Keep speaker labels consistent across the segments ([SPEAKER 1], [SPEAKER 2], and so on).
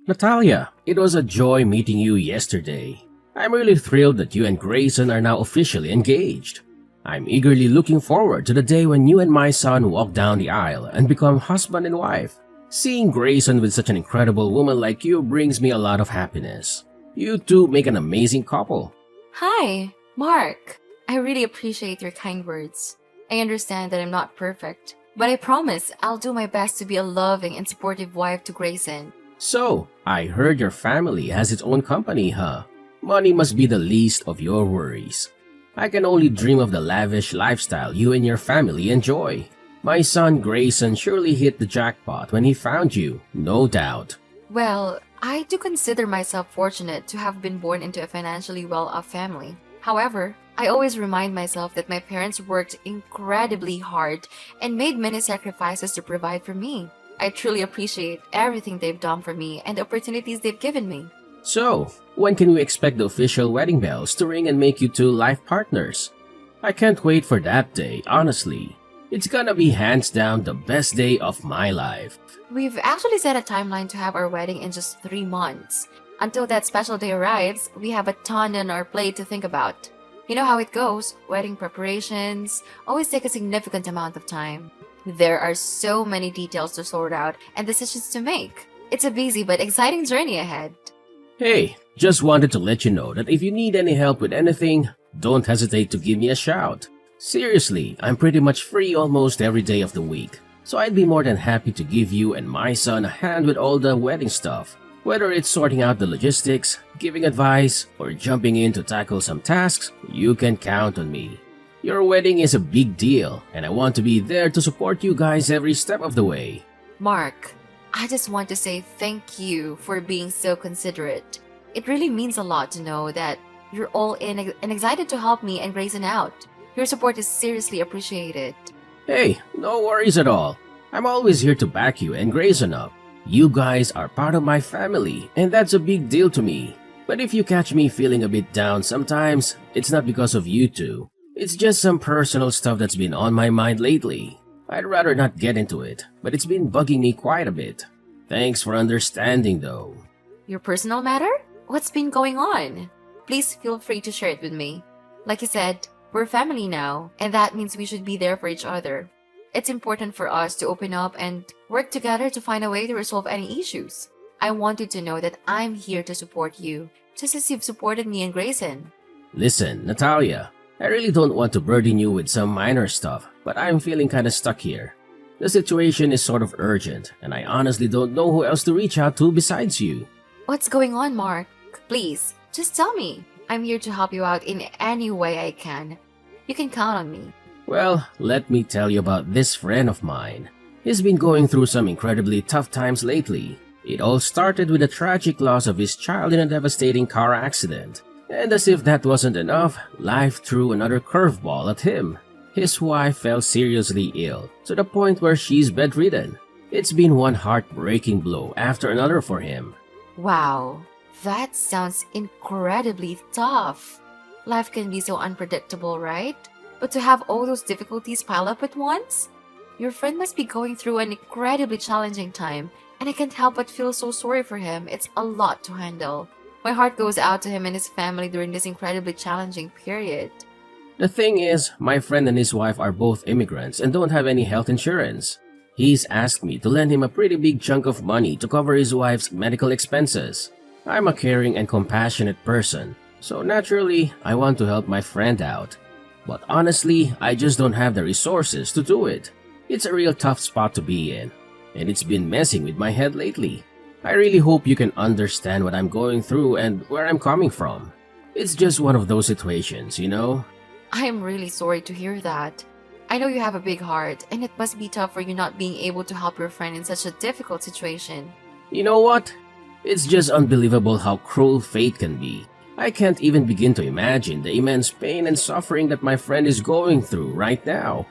[SPEAKER 1] Natalia, it was a joy meeting you yesterday. I'm really thrilled that you and Grayson are now officially engaged. I'm eagerly looking forward to the day when you and my son walk down the aisle and become husband and wife. Seeing Grayson with such an incredible woman like you brings me a lot of happiness. You two make an amazing couple.
[SPEAKER 2] Hi, Mark. I really appreciate your kind words. I understand that I'm not perfect, but I promise I'll do my best to be a loving and supportive wife to Grayson.
[SPEAKER 1] So, I heard your family has its own company, huh? Money must be the least of your worries. I can only dream of the lavish lifestyle you and your family enjoy. My son Grayson surely hit the jackpot when he found you, no doubt.
[SPEAKER 2] Well, I do consider myself fortunate to have been born into a financially well-off family. However, I always remind myself that my parents worked incredibly hard and made many sacrifices to provide for me. I truly appreciate everything they've done for me and the opportunities they've given me.
[SPEAKER 1] So, when can we expect the official wedding bells to ring and make you two life partners? I can't wait for that day, honestly. It's gonna be hands down the best day of my life.
[SPEAKER 2] We've actually set a timeline to have our wedding in just 3 months. Until that special day arrives, we have a ton on our plate to think about. You know how it goes, wedding preparations always take a significant amount of time. There are so many details to sort out and decisions to make. It's a busy but exciting journey ahead.
[SPEAKER 1] Hey, just wanted to let you know that if you need any help with anything, don't hesitate to give me a shout. Seriously, I'm pretty much free almost every day of the week, so I'd be more than happy to give you and my son a hand with all the wedding stuff. Whether it's sorting out the logistics, giving advice, or jumping in to tackle some tasks, you can count on me. Your wedding is a big deal, and I want to be there to support you guys every step of the way.
[SPEAKER 2] Mark, I just want to say thank you for being so considerate. It really means a lot to know that you're all in and excited to help me and Grayson out. Your support is seriously appreciated.
[SPEAKER 1] Hey, no worries at all. I'm always here to back you and Grayson up. You guys are part of my family, and that's a big deal to me. But if you catch me feeling a bit down sometimes, it's not because of you two. It's just some personal stuff that's been on my mind lately. I'd rather not get into it, but it's been bugging me quite a bit. Thanks for understanding though.
[SPEAKER 2] Your personal matter? What's been going on? Please feel free to share it with me. Like you said, we're family now, and that means we should be there for each other. It's important for us to open up and work together to find a way to resolve any issues. I want you to know that I'm here to support you, just as you've supported me and Grayson.
[SPEAKER 1] Listen, Natalia, I really don't want to burden you with some minor stuff, but I'm feeling kinda stuck here. The situation is sort of urgent, and I honestly don't know who else to reach out to besides you.
[SPEAKER 2] What's going on, Mark? Please, just tell me. I'm here to help you out in any way I can. You can count on me.
[SPEAKER 1] Well, let me tell you about this friend of mine. He's been going through some incredibly tough times lately. It all started with the tragic loss of his child in a devastating car accident. And as if that wasn't enough, life threw another curveball at him. His wife fell seriously ill, to the point where she's bedridden. It's been one heartbreaking blow after another for him.
[SPEAKER 2] Wow, that sounds incredibly tough. Life can be so unpredictable, right? But to have all those difficulties pile up at once? Your friend must be going through an incredibly challenging time, and I can't help but feel so sorry for him. It's a lot to handle. My heart goes out to him and his family during this incredibly challenging period.
[SPEAKER 1] The thing is, my friend and his wife are both immigrants and don't have any health insurance. He's asked me to lend him a pretty big chunk of money to cover his wife's medical expenses. I'm a caring and compassionate person, so naturally, I want to help my friend out. But honestly, I just don't have the resources to do it. It's a real tough spot to be in, and it's been messing with my head lately. I really hope you can understand what I'm going through and where I'm coming from. It's just one of those situations, you know?
[SPEAKER 2] I am really sorry to hear that. I know you have a big heart, and it must be tough for you not being able to help your friend in such a difficult situation.
[SPEAKER 1] You know what? It's just unbelievable how cruel fate can be. I can't even begin to imagine the immense pain and suffering that my friend is going through right now.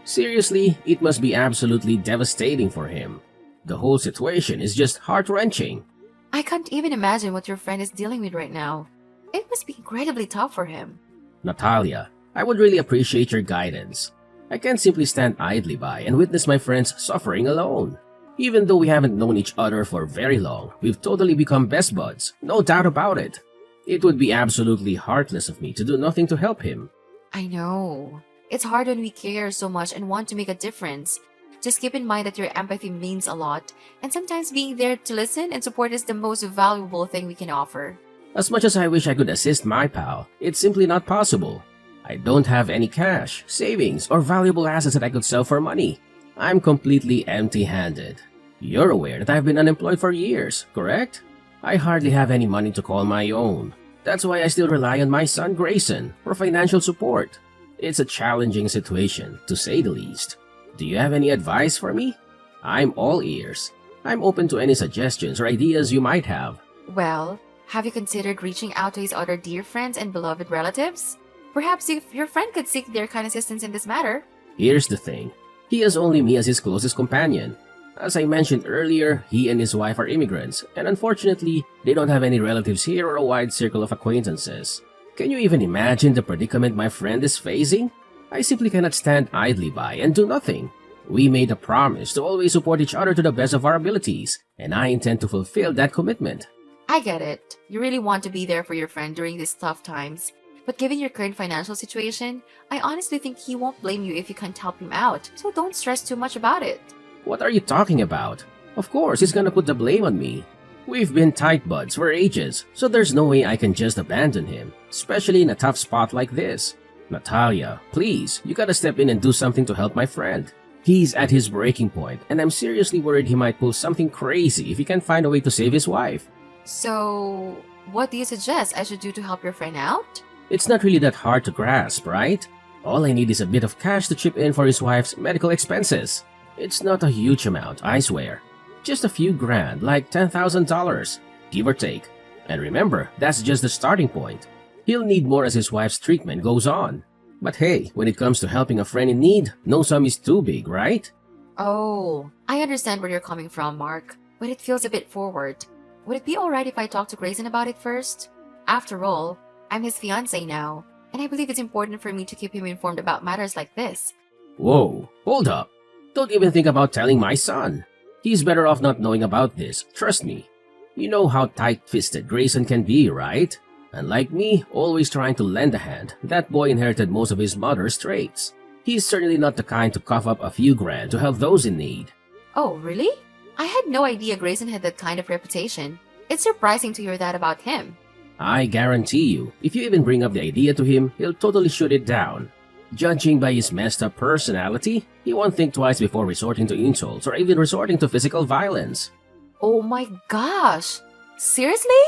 [SPEAKER 1] Seriously, it must be absolutely devastating for him. The whole situation is just heart-wrenching.
[SPEAKER 2] I can't even imagine what your friend is dealing with right now. It must be incredibly tough for him.
[SPEAKER 1] Natalia, I would really appreciate your guidance. I can't simply stand idly by and witness my friends suffering alone. Even though we haven't known each other for very long, we've totally become best buds, no doubt about it. It would be absolutely heartless of me to do nothing to help him.
[SPEAKER 2] I know. It's hard when we care so much and want to make a difference. Just keep in mind that your empathy means a lot, and sometimes being there to listen and support is the most valuable thing we can offer.
[SPEAKER 1] As much as I wish I could assist my pal, it's simply not possible. I don't have any cash, savings, or valuable assets that I could sell for money. I'm completely empty-handed. You're aware that I've been unemployed for years, correct? I hardly have any money to call my own. That's why I still rely on my son Grayson for financial support. It's a challenging situation, to say the least. Do you have any advice for me? I'm all ears. I'm open to any suggestions or ideas you might have.
[SPEAKER 2] Well, have you considered reaching out to his other dear friends and beloved relatives? Perhaps if your friend could seek their kind assistance in this matter.
[SPEAKER 1] Here's the thing. He has only me as his closest companion. As I mentioned earlier, he and his wife are immigrants, and unfortunately, they don't have any relatives here or a wide circle of acquaintances. Can you even imagine the predicament my friend is facing? I simply cannot stand idly by and do nothing. We made a promise to always support each other to the best of our abilities, and I intend to fulfill that commitment.
[SPEAKER 2] I get it. You really want to be there for your friend during these tough times. But given your current financial situation, I honestly think he won't blame you if you can't help him out, so don't stress too much about it.
[SPEAKER 1] What are you talking about? Of course, he's gonna put the blame on me. We've been tight buds for ages, so there's no way I can just abandon him, especially in a tough spot like this. Natalia, please, you gotta step in and do something to help my friend. He's at his breaking point, and I'm seriously worried he might pull something crazy if he can find a way to save his wife.
[SPEAKER 2] So, what do you suggest I should do to help your friend out?
[SPEAKER 1] It's not really that hard to grasp, right? All I need is a bit of cash to chip in for his wife's medical expenses. It's not a huge amount, I swear. Just a few grand, like $10,000, give or take. And remember, that's just the starting point. He'll need more as his wife's treatment goes on. But hey, when it comes to helping a friend in need, no sum is too big, right?
[SPEAKER 2] Oh, I understand where you're coming from, Mark, but it feels a bit forward. Would it be alright if I talk to Grayson about it first? After all, I'm his fiancé now, and I believe it's important for me to keep him informed about matters like this.
[SPEAKER 1] Whoa, hold up. Don't even think about telling my son. He's better off not knowing about this, trust me. You know how tight-fisted Grayson can be, right? Unlike me, always trying to lend a hand, that boy inherited most of his mother's traits. He's certainly not the kind to cough up a few grand to help those in need.
[SPEAKER 2] Oh, really? I had no idea Grayson had that kind of reputation. It's surprising to hear that about him.
[SPEAKER 1] I guarantee you, if you even bring up the idea to him, he'll totally shoot it down. Judging by his messed up personality, he won't think twice before resorting to insults or even resorting to physical violence.
[SPEAKER 2] Oh my gosh! Seriously?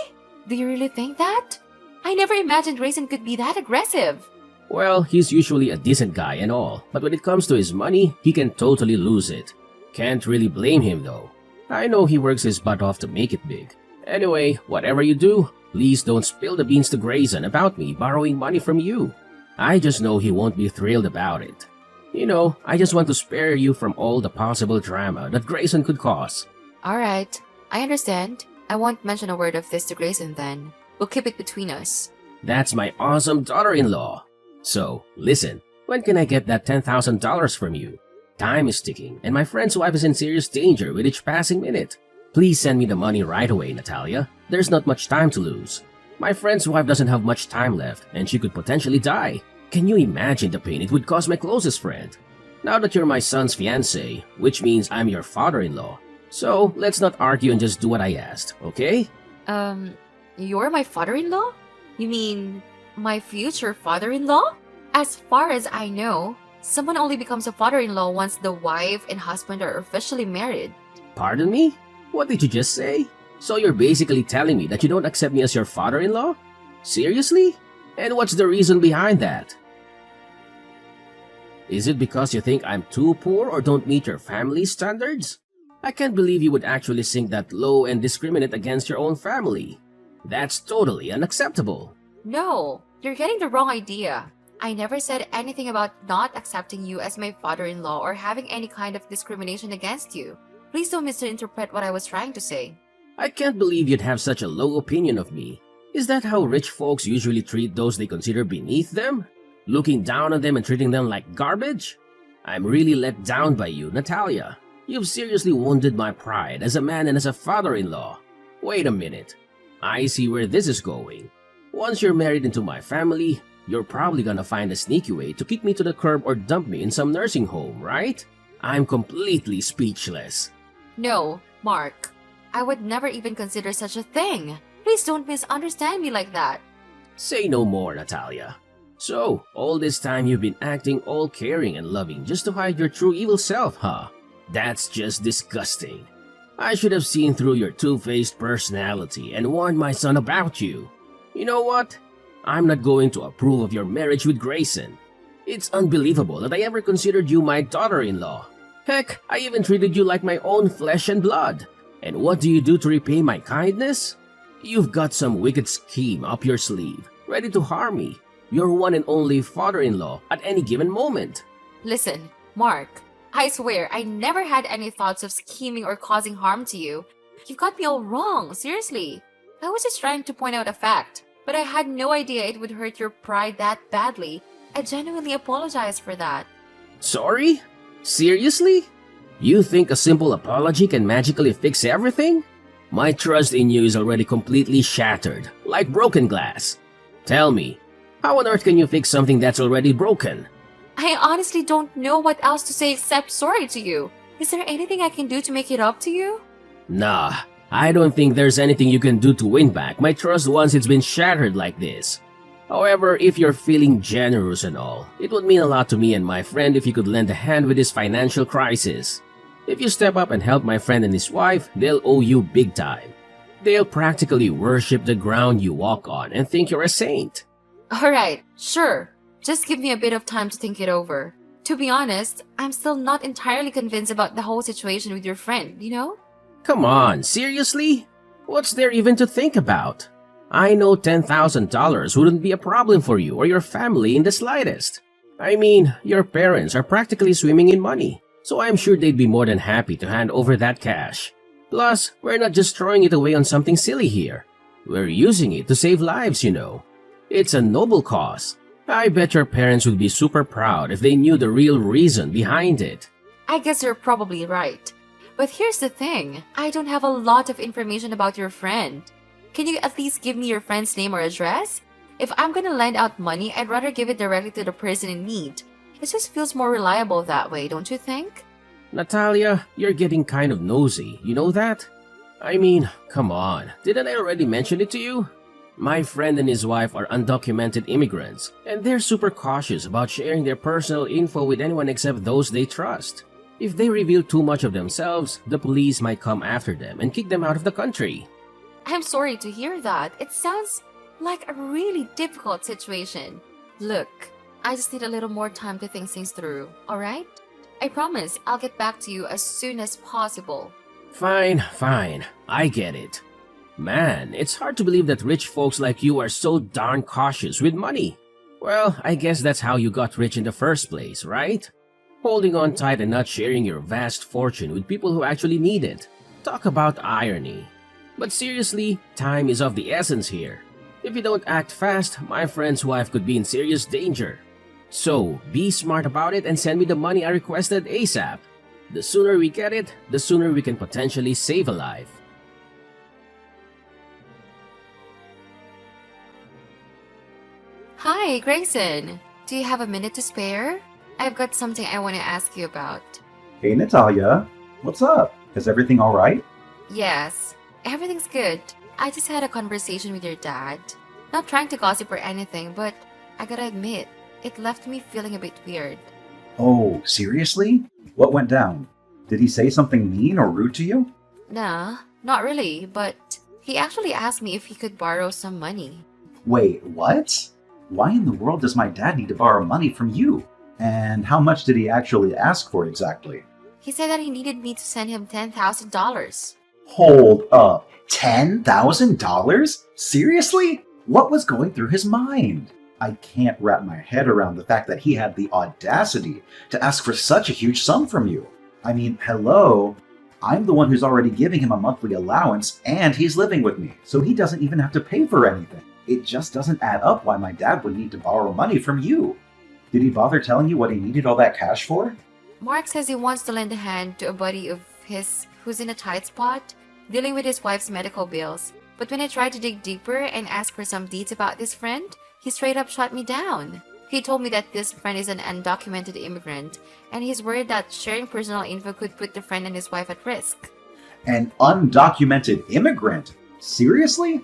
[SPEAKER 2] Do you really think that? I never imagined Grayson could be that aggressive.
[SPEAKER 1] Well, he's usually a decent guy and all, but when it comes to his money, he can totally lose it. Can't really blame him though. I know he works his butt off to make it big. Anyway, whatever you do, please don't spill the beans to Grayson about me borrowing money from you. I just know he won't be thrilled about it. You know, I just want to spare you from all the possible drama that Grayson could cause.
[SPEAKER 2] Alright, I understand. I won't mention a word of this to Grayson then. We'll keep it between us.
[SPEAKER 1] That's my awesome daughter-in-law. So, listen, when can I get that $10,000 from you? Time is ticking, and my friend's wife is in serious danger with each passing minute. Please send me the money right away, Natalia. There's not much time to lose. My friend's wife doesn't have much time left, and she could potentially die. Can you imagine the pain it would cause my closest friend? Now that you're my son's fiancé, which means I'm your father-in-law, so let's not argue and just do what I asked, okay?
[SPEAKER 2] You're my father-in-law? You mean, my future father-in-law? As far as I know, someone only becomes a father-in-law once the wife and husband are officially married.
[SPEAKER 1] Pardon me? What did you just say? So you're basically telling me that you don't accept me as your father-in-law? Seriously? And what's the reason behind that? Is it because you think I'm too poor or don't meet your family's standards? I can't believe you would actually sink that low and discriminate against your own family. That's totally unacceptable.
[SPEAKER 2] No, you're getting the wrong idea. I never said anything about not accepting you as my father-in-law or having any kind of discrimination against you. Please don't misinterpret what I was trying to say.
[SPEAKER 1] I can't believe you'd have such a low opinion of me. Is that how rich folks usually treat those they consider beneath them? Looking down on them and treating them like garbage? I'm really let down by you, Natalia. You've seriously wounded my pride as a man and as a father-in-law. Wait a minute. I see where this is going. Once you're married into my family, you're probably gonna find a sneaky way to kick me to the curb or dump me in some nursing home, right? I'm completely speechless.
[SPEAKER 2] No, Mark. I would never even consider such a thing. Please don't misunderstand me like that.
[SPEAKER 1] Say no more, Natalia. So, all this time you've been acting all caring and loving just to hide your true evil self, huh? That's just disgusting. I should have seen through your two-faced personality and warned my son about you. You know what? I'm not going to approve of your marriage with Grayson. It's unbelievable that I ever considered you my daughter-in-law. Heck, I even treated you like my own flesh and blood. And what do you do to repay my kindness? You've got some wicked scheme up your sleeve, ready to harm me, your one and only father-in-law, at any given moment.
[SPEAKER 2] Listen, Mark, I swear I never had any thoughts of scheming or causing harm to you. You've got me all wrong, seriously. I was just trying to point out a fact, but I had no idea it would hurt your pride that badly. I genuinely apologize for that.
[SPEAKER 1] Sorry? Seriously? You think a simple apology can magically fix everything? My trust in you is already completely shattered, like broken glass. Tell me, how on earth can you fix something that's already broken?
[SPEAKER 2] I honestly don't know what else to say except sorry to you. Is there anything I can do to make it up to you?
[SPEAKER 1] Nah, I don't think there's anything you can do to win back my trust once it's been shattered like this. However, if you're feeling generous and all, it would mean a lot to me and my friend if you could lend a hand with this financial crisis. If you step up and help my friend and his wife, they'll owe you big time. They'll practically worship the ground you walk on and think you're a saint.
[SPEAKER 2] Alright, sure. Just give me a bit of time to think it over. To be honest, I'm still not entirely convinced about the whole situation with your friend, you know?
[SPEAKER 1] Come on, seriously? What's there even to think about? I know $10,000 wouldn't be a problem for you or your family in the slightest. I mean, your parents are practically swimming in money, so I'm sure they'd be more than happy to hand over that cash. Plus, we're not just throwing it away on something silly here. We're using it to save lives, you know. It's a noble cause. I bet your parents would be super proud if they knew the real reason behind it.
[SPEAKER 2] I guess you're probably right. But here's the thing, I don't have a lot of information about your friend. Can you at least give me your friend's name or address? If I'm gonna lend out money, I'd rather give it directly to the person in need. It just feels more reliable that way, don't you think?
[SPEAKER 1] Natalia, you're getting kind of nosy, you know that? I mean, come on, didn't I already mention it to you? My friend and his wife are undocumented immigrants, and they're super cautious about sharing their personal info with anyone except those they trust. If they reveal too much of themselves, the police might come after them and kick them out of the country.
[SPEAKER 2] I'm sorry to hear that. It sounds like a really difficult situation. Look, I just need a little more time to think things through, alright? I promise I'll get back to you as soon as possible.
[SPEAKER 1] Fine, I get it. Man, it's hard to believe that rich folks like you are so darn cautious with money. Well, I guess that's how you got rich in the first place, right? Holding on tight and not sharing your vast fortune with people who actually need it. Talk about irony. But seriously, time is of the essence here. If you don't act fast, my friend's wife could be in serious danger. So, be smart about it and send me the money I requested ASAP. The sooner we get it, the sooner we can potentially save a life.
[SPEAKER 2] Hi, Grayson. Do you have a minute to spare? I've got something I want to ask you about.
[SPEAKER 3] Hey Natalia, what's up? Is everything alright?
[SPEAKER 2] Yes, everything's good. I just had a conversation with your dad. Not trying to gossip or anything, but I gotta admit, it left me feeling a bit weird.
[SPEAKER 3] Oh, seriously? What went down? Did he say something mean or rude to you?
[SPEAKER 2] Nah, not really, but he actually asked me if he could borrow some money.
[SPEAKER 3] Wait, what? Why in the world does my dad need to borrow money from you? And how much did he actually ask for exactly?
[SPEAKER 2] He said that he needed me to send him $10,000.
[SPEAKER 3] Hold up. $10,000? Seriously? What was going through his mind? I can't wrap my head around the fact that he had the audacity to ask for such a huge sum from you. I mean, hello? I'm the one who's already giving him a monthly allowance and he's living with me, so he doesn't even have to pay for anything. It just doesn't add up why my dad would need to borrow money from you. Did he bother telling you what he needed all that cash for?
[SPEAKER 2] Mark says he wants to lend a hand to a buddy of his who's in a tight spot, dealing with his wife's medical bills. But when I tried to dig deeper and ask for some deeds about this friend, he straight up shut me down. He told me that this friend is an undocumented immigrant, and he's worried that sharing personal info could put the friend and his wife at risk.
[SPEAKER 3] An undocumented immigrant? Seriously?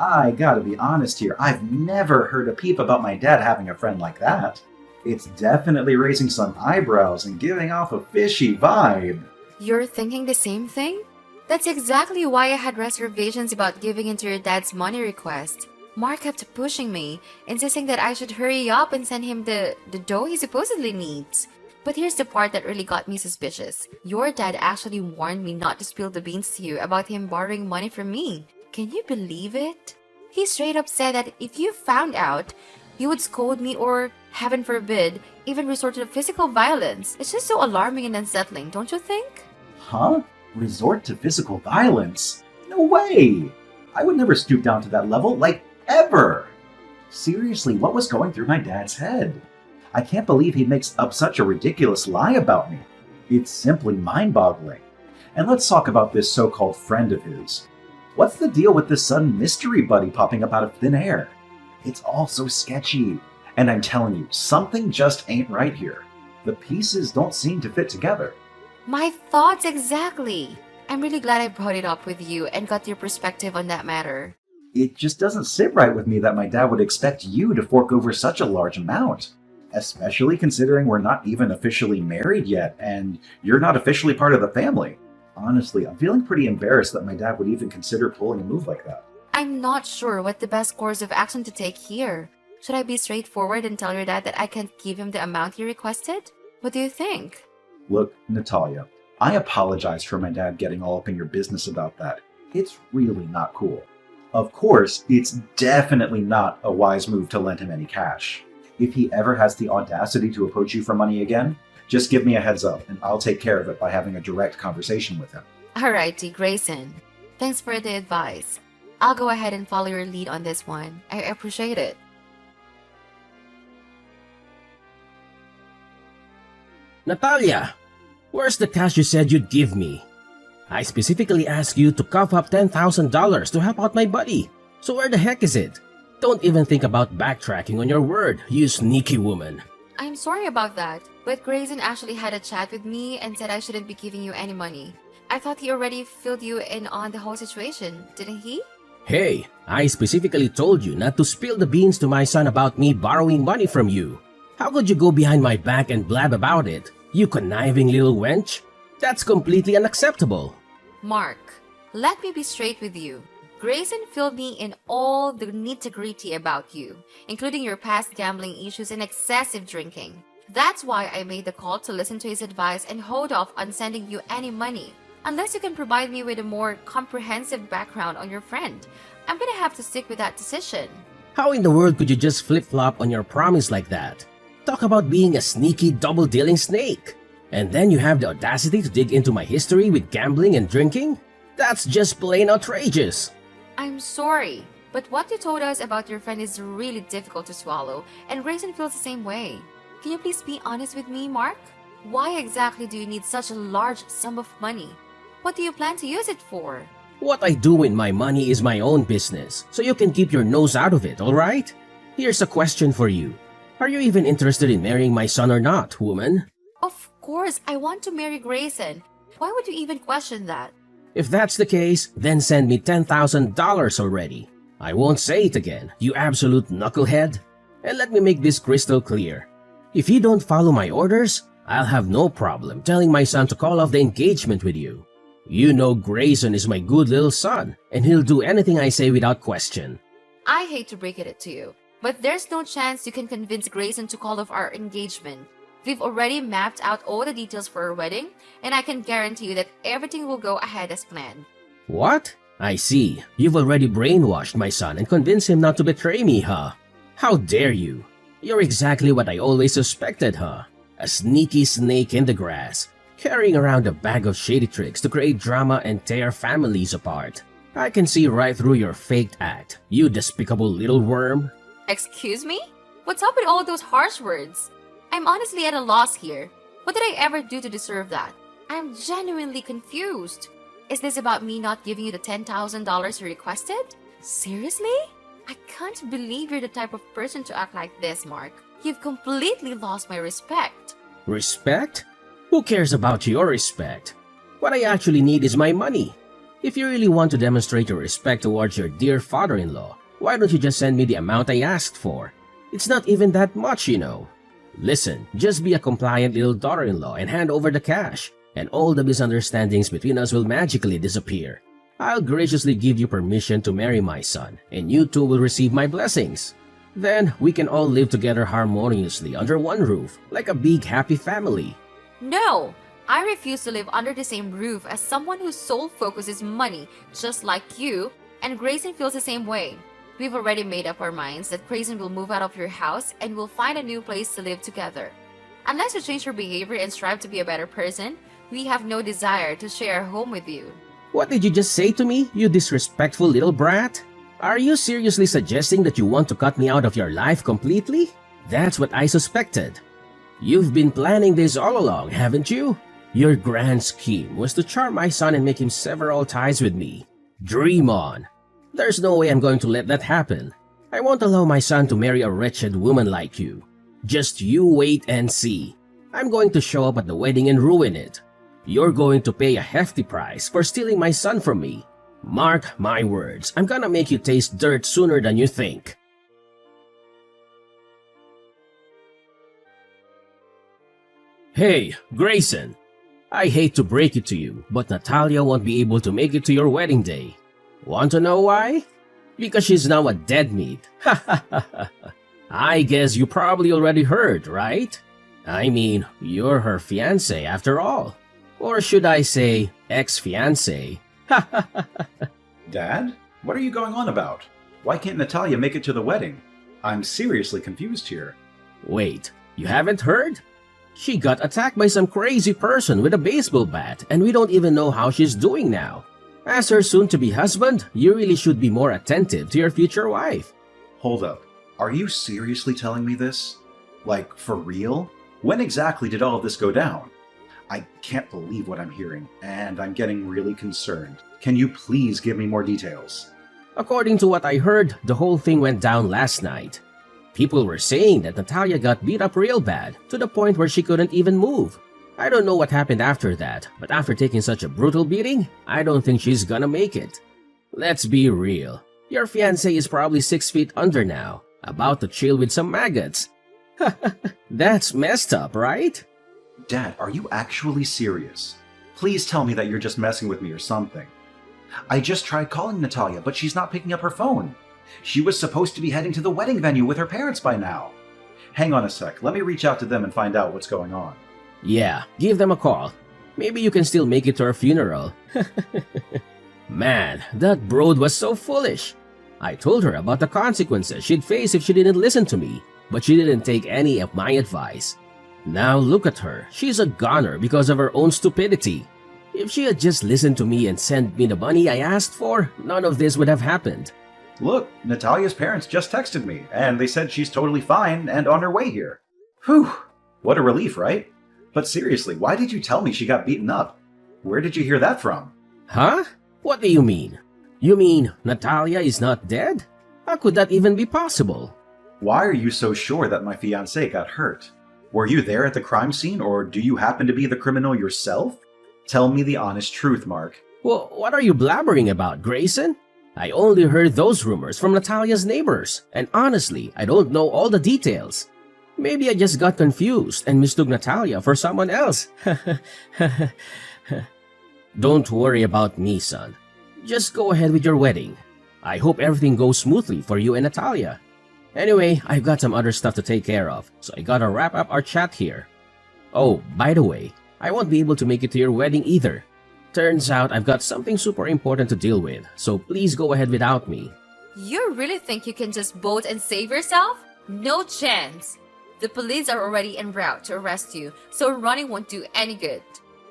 [SPEAKER 3] I gotta be honest here, I've never heard a peep about my dad having a friend like that. It's definitely raising some eyebrows and giving off a fishy vibe.
[SPEAKER 2] You're thinking the same thing? That's exactly why I had reservations about giving into your dad's money request. Mark kept pushing me, insisting that I should hurry up and send him the dough he supposedly needs. But here's the part that really got me suspicious. Your dad actually warned me not to spill the beans to you about him borrowing money from me. Can you believe it? He straight up said that if you found out, you would scold me or, heaven forbid, even resort to physical violence. It's just so alarming and unsettling, don't you think?
[SPEAKER 3] Huh? Resort to physical violence? No way! I would never stoop down to that level, like, ever! Seriously, what was going through my dad's head? I can't believe he makes up such a ridiculous lie about me. It's simply mind-boggling. And let's talk about this so-called friend of his. What's the deal with this sudden mystery buddy popping up out of thin air? It's all so sketchy. And I'm telling you, something just ain't right here. The pieces don't seem to fit together.
[SPEAKER 2] My thoughts exactly. I'm really glad I brought it up with you and got your perspective on that matter.
[SPEAKER 3] It just doesn't sit right with me that my dad would expect you to fork over such a large amount. Especially considering we're not even officially married yet, and you're not officially part of the family. Honestly, I'm feeling pretty embarrassed that my dad would even consider pulling a move like that.
[SPEAKER 2] I'm not sure what the best course of action to take here. Should I be straightforward and tell your dad that I can't give him the amount he requested? What do you think?
[SPEAKER 3] Look, Natalia, I apologize for my dad getting all up in your business about that. It's really not cool. Of course, it's definitely not a wise move to lend him any cash. If he ever has the audacity to approach you for money again, just give me a heads up and I'll take care of it by having a direct conversation with him.
[SPEAKER 2] Alrighty, Grayson. Thanks for the advice. I'll go ahead and follow your lead on this one. I appreciate it.
[SPEAKER 1] Natalia, where's the cash you said you'd give me? I specifically asked you to cough up $10,000 to help out my buddy. So where the heck is it? Don't even think about backtracking on your word, you sneaky woman.
[SPEAKER 2] I'm sorry about that, but Grayson actually had a chat with me and said I shouldn't be giving you any money. I thought he already filled you in on the whole situation, didn't he?
[SPEAKER 1] Hey, I specifically told you not to spill the beans to my son about me borrowing money from you. How could you go behind my back and blab about it, you conniving little wench? That's completely unacceptable.
[SPEAKER 2] Mark, let me be straight with you. Grayson filled me in all the nitty-gritty about you, including your past gambling issues and excessive drinking. That's why I made the call to listen to his advice and hold off on sending you any money. Unless you can provide me with a more comprehensive background on your friend, I'm gonna have to stick with that decision.
[SPEAKER 1] How in the world could you just flip-flop on your promise like that? Talk about being a sneaky double-dealing snake. And then you have the audacity to dig into my history with gambling and drinking? That's just plain outrageous.
[SPEAKER 2] I'm sorry, but what you told us about your friend is really difficult to swallow, and Grayson feels the same way. Can you please be honest with me, Mark? Why exactly do you need such a large sum of money? What do you plan to use it for?
[SPEAKER 1] What I do with my money is my own business, so you can keep your nose out of it, alright? Here's a question for you. Are you even interested in marrying my son or not, woman?
[SPEAKER 2] Of course, I want to marry Grayson. Why would you even question that?
[SPEAKER 1] If that's the case, then send me $10,000 already. I won't say it again, you absolute knucklehead. And let me make this crystal clear. If you don't follow my orders, I'll have no problem telling my son to call off the engagement with you. You know Grayson is my good little son, and he'll do anything I say without question.
[SPEAKER 2] I hate to break it to you, but there's no chance you can convince Grayson to call off our engagement. We've already mapped out all the details for our wedding, and I can guarantee you that everything will go ahead as planned.
[SPEAKER 1] What? I see. You've already brainwashed my son and convinced him not to betray me, huh? How dare you? You're exactly what I always suspected, huh? A sneaky snake in the grass, carrying around a bag of shady tricks to create drama and tear families apart. I can see right through your faked act, you despicable little worm.
[SPEAKER 2] Excuse me? What's up with all those harsh words? I'm honestly at a loss here. What did I ever do to deserve that? I'm genuinely confused. Is this about me not giving you the $10,000 you requested? Seriously? I can't believe you're the type of person to act like this, Mark. You've completely lost my respect.
[SPEAKER 1] Respect? Who cares about your respect? What I actually need is my money. If you really want to demonstrate your respect towards your dear father-in-law, why don't you just send me the amount I asked for? It's not even that much, you know. Listen, just be a compliant little daughter-in-law and hand over the cash, and all the misunderstandings between us will magically disappear. I'll graciously give you permission to marry my son, and you two will receive my blessings. Then we can all live together harmoniously under one roof, like a big happy family.
[SPEAKER 2] No! I refuse to live under the same roof as someone whose sole focus is money, just like you, and Grayson feels the same way. We've already made up our minds that Grayson will move out of your house and we'll find a new place to live together. Unless you change your behavior and strive to be a better person, we have no desire to share a home with you.
[SPEAKER 1] What did you just say to me, you disrespectful little brat? Are you seriously suggesting that you want to cut me out of your life completely? That's what I suspected. You've been planning this all along, haven't you? Your grand scheme was to charm my son and make him sever all ties with me. Dream on. There's no way I'm going to let that happen. I won't allow my son to marry a wretched woman like you. Just you wait and see. I'm going to show up at the wedding and ruin it. You're going to pay a hefty price for stealing my son from me. Mark my words, I'm gonna make you taste dirt sooner than you think. Hey, Grayson. I hate to break it to you, but Natalia won't be able to make it to your wedding day. Want to know why? Because she's now a dead meat. I guess you probably already heard, right? I mean, you're her fiancé after all. Or should I say, ex-fiancé?
[SPEAKER 3] Dad? What are you going on about? Why can't Natalia make it to the wedding? I'm seriously confused here.
[SPEAKER 1] Wait, you haven't heard? She got attacked by some crazy person with a baseball bat, and we don't even know how she's doing now. As her soon-to-be husband, you really should be more attentive to your future wife.
[SPEAKER 3] Hold up. Are you seriously telling me this? Like, for real? When exactly did all of this go down? I can't believe what I'm hearing, and I'm getting really concerned. Can you please give me more details?
[SPEAKER 1] According to what I heard, the whole thing went down last night. People were saying that Natalia got beat up real bad, to the point where she couldn't even move. I don't know what happened after that, but after taking such a brutal beating, I don't think she's gonna make it. Let's be real. Your fiancé is probably 6 feet under now, about to chill with some maggots. That's messed up, right?
[SPEAKER 3] Dad, are you actually serious? Please tell me that you're just messing with me or something. I just tried calling Natalia, but she's not picking up her phone. She was supposed to be heading to the wedding venue with her parents by now. Hang on a sec, let me reach out to them and find out what's going on.
[SPEAKER 1] Yeah, give them a call. Maybe you can still make it to her funeral. Man, that broad was so foolish. I told her about the consequences she'd face if she didn't listen to me, but she didn't take any of my advice. Now look at her, she's a goner because of her own stupidity. If she had just listened to me and sent me the money I asked for, none of this would have happened.
[SPEAKER 3] Look, Natalia's parents just texted me, and they said she's totally fine and on her way here. Whew, what a relief, right? But seriously, why did you tell me she got beaten up? Where did you hear that from?
[SPEAKER 1] Huh? What do you mean? You mean Natalia is not dead? How could that even be possible?
[SPEAKER 3] Why are you so sure that my fiancé got hurt? Were you there at the crime scene, or do you happen to be the criminal yourself? Tell me the honest truth, Mark.
[SPEAKER 1] Well, what are you blabbering about, Grayson? I only heard those rumors from Natalia's neighbors, and honestly, I don't know all the details. Maybe I just got confused and mistook Natalia for someone else. Don't worry about me, son. Just go ahead with your wedding. I hope everything goes smoothly for you and Natalia. Anyway, I've got some other stuff to take care of, so I gotta wrap up our chat here. Oh, by the way, I won't be able to make it to your wedding either. Turns out I've got something super important to deal with, so please go ahead without me.
[SPEAKER 2] You really think you can just bolt and save yourself? No chance! The police are already en route to arrest you, so running won't do any good.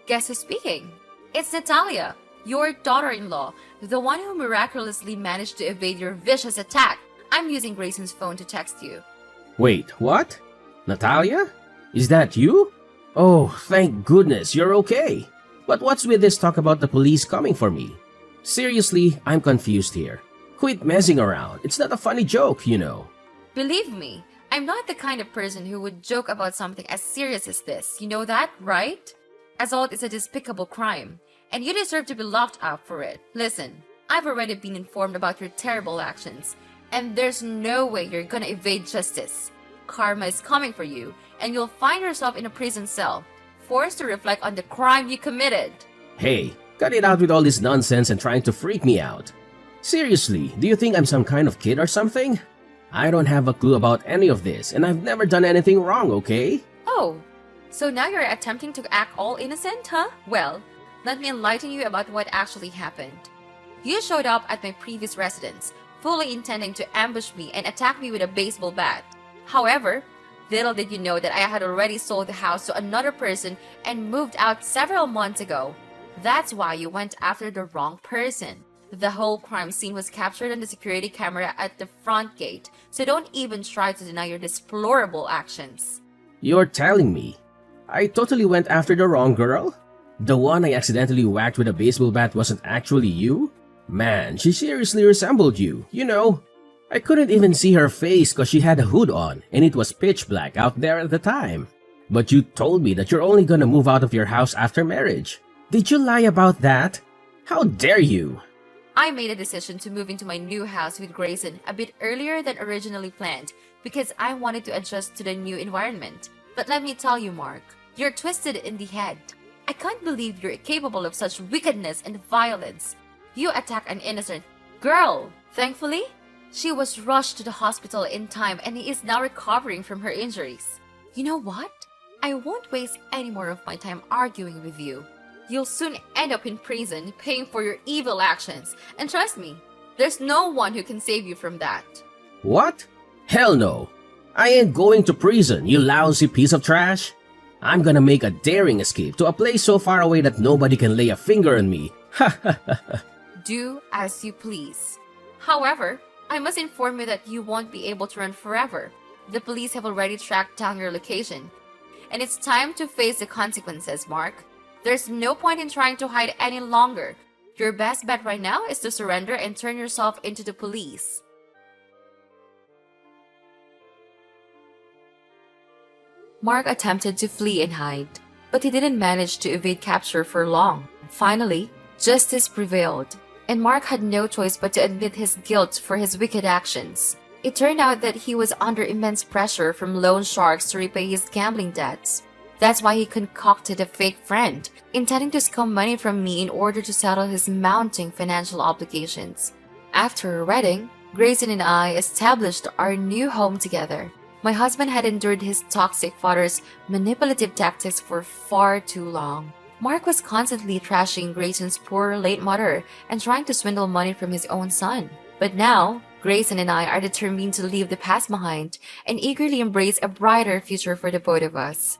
[SPEAKER 2] Guess who's speaking? It's Natalia, your daughter-in-law, the one who miraculously managed to evade your vicious attack. I'm using Grayson's phone to text you.
[SPEAKER 1] Wait, what? Natalia? Is that you? Oh, thank goodness you're okay. But what's with this talk about the police coming for me? Seriously, I'm confused here. Quit messing around. It's not a funny joke, you know.
[SPEAKER 2] Believe me, I'm not the kind of person who would joke about something as serious as this. You know that, right? Assault is a despicable crime, and you deserve to be locked up for it. Listen, I've already been informed about your terrible actions, and there's no way you're gonna evade justice. Karma is coming for you, and you'll find yourself in a prison cell, forced to reflect on the crime you committed.
[SPEAKER 1] Hey, cut it out with all this nonsense and trying to freak me out. Seriously, do you think I'm some kind of kid or something? I don't have a clue about any of this, and I've never done anything wrong, okay?
[SPEAKER 2] Oh, so now you're attempting to act all innocent, huh? Well, let me enlighten you about what actually happened. You showed up at my previous residence, fully intending to ambush me and attack me with a baseball bat. However, little did you know that I had already sold the house to another person and moved out several months ago. That's why you went after the wrong person. The whole crime scene was captured on the security camera at the front gate, so don't even try to deny your deplorable actions.
[SPEAKER 1] You're telling me I totally went after the wrong girl? The one I accidentally whacked with a baseball bat wasn't actually you? Man, she seriously resembled you, you know. I couldn't even see her face because she had a hood on and it was pitch black out there at the time. But you told me that you're only gonna move out of your house after marriage. Did you lie about that? How dare you?
[SPEAKER 2] I made a decision to move into my new house with Grayson a bit earlier than originally planned because I wanted to adjust to the new environment. But let me tell you, Mark, you're twisted in the head. I can't believe you're capable of such wickedness and violence. You attack an innocent girl. Thankfully, she was rushed to the hospital in time and is now recovering from her injuries. You know what? I won't waste any more of my time arguing with you. You'll soon end up in prison paying for your evil actions. And trust me, there's no one who can save you from that.
[SPEAKER 1] What? Hell no. I ain't going to prison, you lousy piece of trash. I'm gonna make a daring escape to a place so far away that nobody can lay a finger on me. Ha ha ha.
[SPEAKER 2] Do as you please. However, I must inform you that you won't be able to run forever. The police have already tracked down your location. And it's time to face the consequences, Mark. There's no point in trying to hide any longer. Your best bet right now is to surrender and turn yourself into the police. Mark attempted to flee and hide, but he didn't manage to evade capture for long. Finally, justice prevailed, and Mark had no choice but to admit his guilt for his wicked actions. It turned out that he was under immense pressure from loan sharks to repay his gambling debts. That's why he concocted a fake friend, intending to scum money from me in order to settle his mounting financial obligations. After our wedding, Grayson and I established our new home together. My husband had endured his toxic father's manipulative tactics for far too long. Mark was constantly trashing Grayson's poor late mother and trying to swindle money from his own son. But now, Grayson and I are determined to leave the past behind and eagerly embrace a brighter future for the both of us.